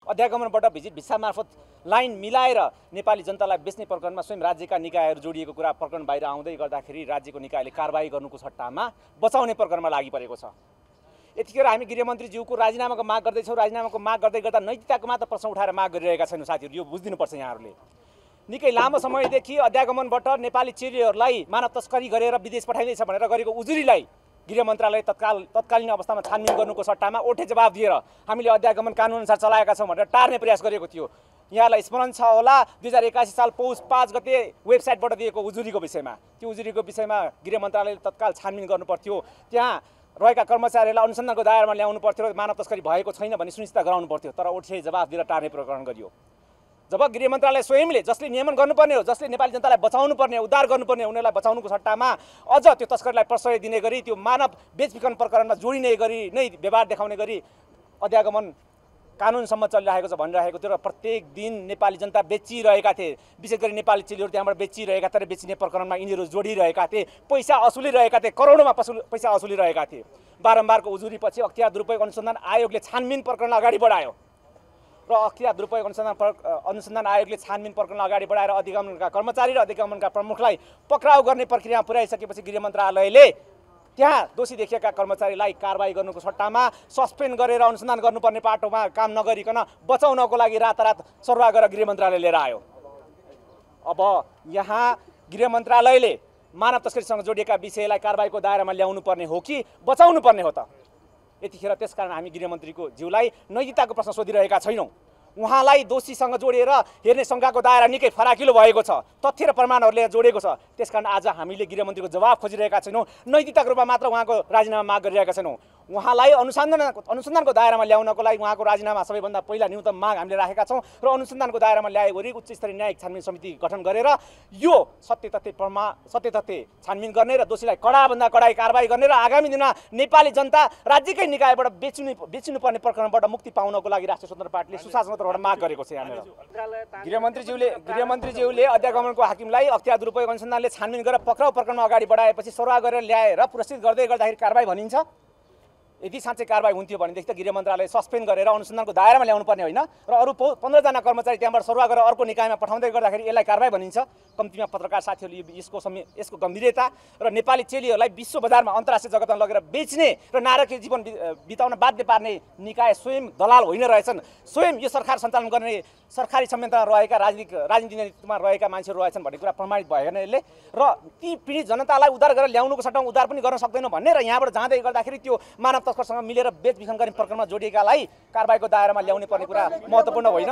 अध्यागमनबाट visit visa मार्फत line मिलाएर नेपाली जनतालाई बेच्ने प्रकरणमा स्वयं राज्यका निकायहरू जोडिएको कुरा प्रकरण बाहिर आउँदै गर्दाखेरि राज्यको निकायले कारबाही गर्नुको सट्टामा बचाउने प्रकरणमा लागि परेको छ। यतिखेर हामी गृहमन्त्रीज्यूको राजीनामाको माग गर्दैछौँ। राजीनामाको माग गर्दै गर्दा नैतिकताको मात्र प्रश्न उठाएर माग गरिरहेका छैनौँ साथीहरू, यो बुझिदिनुपर्छ यहाँहरूले। निकै लामो समयदेखि अध्यागमनबाट नेपाली चेलीहरूलाई मानव तस्करी गरेर विदेश पठाइँदैछ भनेर गरेको उजुरीलाई गृह मन्त्रालय तत्कालीन अवस्थामा छानबिन गर्नुको सट्टामा ओठे जवाब दिएर हामीले अध्यागमन कानुनअनुसार चलाएका छौँ भनेर टार्ने प्रयास गरेको थियो। यहाँलाई स्मरण छ होला 2081 साल पौष 5 गते वेबसाइटबाट दिएको उजुरीको विषयमा, त्यो उजुरीको विषयमा गृह मन्त्रालयले तत्काल छानबिन गर्नुपर्थ्यो। त्यहाँ रहेका कर्मचारीहरूलाई अनुसन्धानको दायरामा ल्याउनु पर्थ्यो र मानव तस्करी भएको छैन भन्ने सुनिश्चित गराउनु पर्थ्यो। तर ओठे जवाब दिएर टार्ने प्रकरण गरियो। जब गृह मन्त्रालय स्वयंले जसले नियमन गर्नुपर्ने हो, जसले नेपाली जनतालाई बचाउनु पर्ने, उद्धार गर्नुपर्ने, उनीहरूलाई बचाउनुको सट्टामा अझ त्यो तस्करलाई प्रश्रय दिने गरी, त्यो मानव बेचबिखन प्रकरणमा जोडिने गरी नै व्यवहार देखाउने गरी अध्यागमन कानुनसम्म चलिरहेको छ भनिरहेको थियो र प्रत्येक दिन नेपाली जनता बेचिरहेका थिए। विशेष गरी नेपाली चेलीहरू त्यहाँबाट बेचिरहेका थिए र बेचिने प्रकरणमा यिनीहरू जोडिरहेका थिए, पैसा असुलिरहेका थिए, करोडौँमा पैसा असुलिरहेका थिए। बारम्बारको उजुरीपछि अख्तियार दुरुपयोग अनुसन्धान आयोगले छानबिन प्रकरण अगाडि बढायो र अख्तियार दुरुपयोग अनुसन्धान आयोगले छानबिन प्रकरण अगाडि बढाएर अधिगमनका कर्मचारी र अधिगमनका प्रमुखलाई पक्राउ गर्ने प्रक्रिया पुर्याइसकेपछि गृह मन्त्रालयले त्यहाँ दोषी देखिएका कर्मचारीलाई कारबाही गर्नुको सट्टामा सस्पेन्ड गरेर अनुसन्धान गर्नुपर्ने पाटोमा काम नगरिकन बचाउनको लागि रातारात सरुवा गरेर गृह मन्त्रालय लिएर आयो। अब यहाँ गृह मन्त्रालयले मानव तस्करीसँग जोडिएका विषयलाई कारबाहीको दायरामा ल्याउनु पर्ने हो कि बचाउनु पर्ने हो त? यतिखेर त्यसकारण हामी गृहमन्त्रीको ज्यूलाई नैतिकताको प्रश्न सोधिरहेका छैनौँ। उहाँलाई दोषीसँग जोडिएर हेर्ने शङ्काको दायरा निकै फराकिलो भएको छ, तथ्य र प्रमाणहरूले जोडेको छ। त्यसकारण आज हामीले गृहमन्त्रीको जवाब खोजिरहेका छैनौँ, नैतिकताको रूपमा मात्र उहाँको राजीनामा माग गरिरहेका छैनौँ। उहाँलाई अनुसन्धानको दायरामा ल्याउनको लागि उहाँको राजीनामा सबैभन्दा पहिला न्यूनतम माग हामीले राखेका छौँ र अनुसन्धानको दायरामा ल्याएवरी उच्च स्तरीय न्यायिक छानबिन समिति गठन गरेर यो सत्य तथ्य छानबिन गर्ने र दोषीलाई कडाभन्दा कडाई कारबाही गर्ने र आगामी दिनमा नेपाली जनता राज्यकै निकायबाट बेच्नुपर्ने प्रकरणबाट मुक्ति पाउनको लागि राष्ट्रिय स्वतन्त्र पार्टीले सुशासन तर्फबाट माग गरेको छ। यहाँनिर गृहमन्त्रीज्यूले अध्यागमनको हाकिमलाई अख्तियार दुरुपयोग अनुसन्धानले छानबिन गरेर पक्राउ प्रकरणमा अगाडि बढाएपछि सरुवा गरेर ल्याएर पुरस्कृत गर्दै गर्दाखेरि कारबाही भनिन्छ। यदि साँच्चै कारबाही हुन्थ्यो भनेदेखि त गृह मन्त्रालय सस्पेन्ड गरेर अनुसन्धानको दायरामा ल्याउनु पर्ने होइन र अरू 15 जना कर्मचारी त्यहाँबाट सरुवा गरेर अर्को निकायमा पठाउँदै गर्दाखेरि यसलाई कारबाही भनिन्छ। कम्तीमा पत्रकार साथीहरूले यसको गम्भीरता र नेपाली चेलीहरूलाई विश्व बजारमा अन्तर्राष्ट्रिय जगतमा लगेर बेच्ने र नारकीय जीवन बिताउन बाध्य पार्ने निकाय स्वयं दलाल होइन रहेछन्। स्वयं यो सरकार सञ्चालन गर्ने सरकारी संयन्त्रमा रहेका राजनीतिक नेतृत्वमा रहेका मान्छेहरू रहेछन् भन्ने कुरा प्रमाणित भएन यसले। र ती पीडित जनतालाई उद्धार गरेर ल्याउनुको सट्टामा उद्धार पनि गर्न सक्दैनौँ भन्ने र यहाँबाट जाँदै गर्दाखेरि त्यो मानव तस्करसँग मिलेर बेचबिखन गर्ने प्रकरणमा जोडिएकालाई कारबाहीको दायरामा ल्याउने पर्ने कुरा महत्त्वपूर्ण होइन।